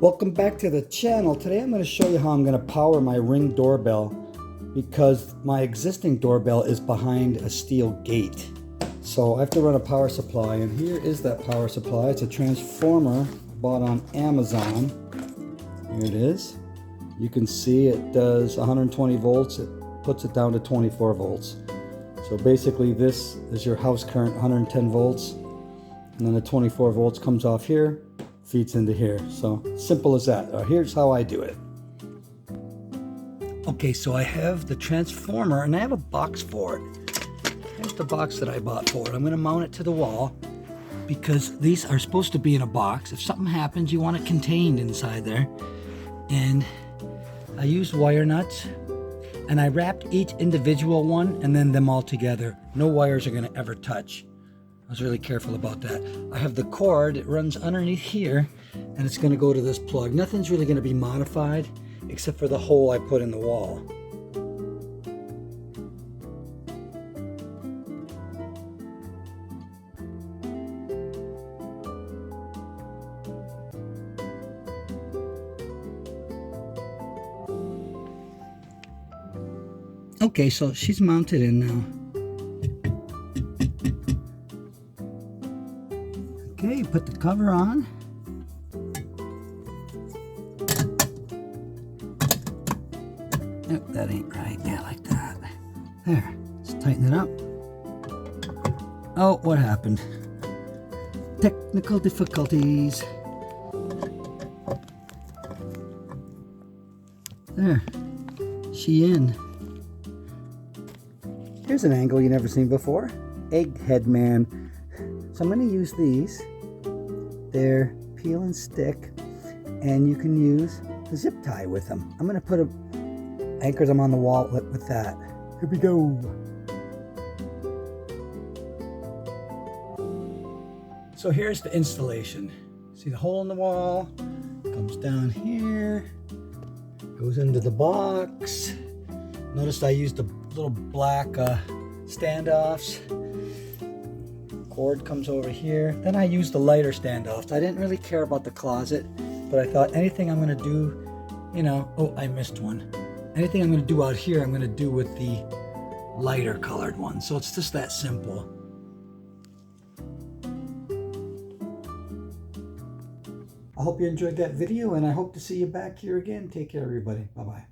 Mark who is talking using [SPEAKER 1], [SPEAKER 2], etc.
[SPEAKER 1] Welcome back to the channel. Today I'm going to show you how I'm going to power my Ring doorbell because my existing doorbell is behind a steel gate. So I have to run a power supply, and here is that power supply. It's a transformer bought on Amazon. Here it is. You can see it does 120 volts. It puts it down to 24 volts. So basically this is your house current, 110 volts. And then the 24 volts comes off here, feeds into here. So simple as that. Here's how I do it. Okay, so I have the transformer and I have a box for it. Here's the box that I bought for it. I'm going to mount it to the wall because these are supposed to be in a box. If something happens, you want it contained inside there. And I used wire nuts and I wrapped each individual one and then them all together. No wires are going to ever touch. I was really careful about that. I have the cord, it runs underneath here, and it's going to go to this plug. Nothing's really going to be modified except for the hole I put in the wall. Okay, so she's mounted in now. Okay, put the cover on. Nope, that ain't right. Yeah, like that. There, let's tighten it up. Oh, what happened? Technical difficulties. There, she in. Here's an angle you never seen before. Egghead man. So I'm going to use these. They're peel and stick, and you can use a zip tie with them. I'm going to put anchor them on the wall with that. Here we go. So here's the installation. See the hole in the wall? Comes down here, goes into the box. Notice I used the little black standoffs. Cord comes over here. Then I used the lighter standoffs. I didn't really care about the closet, but I thought anything I'm going to do, oh, I missed one. Anything I'm going to do out here, I'm going to do with the lighter colored one. So it's just that simple. I hope you enjoyed that video, and I hope to see you back here again. Take care, everybody. Bye-bye.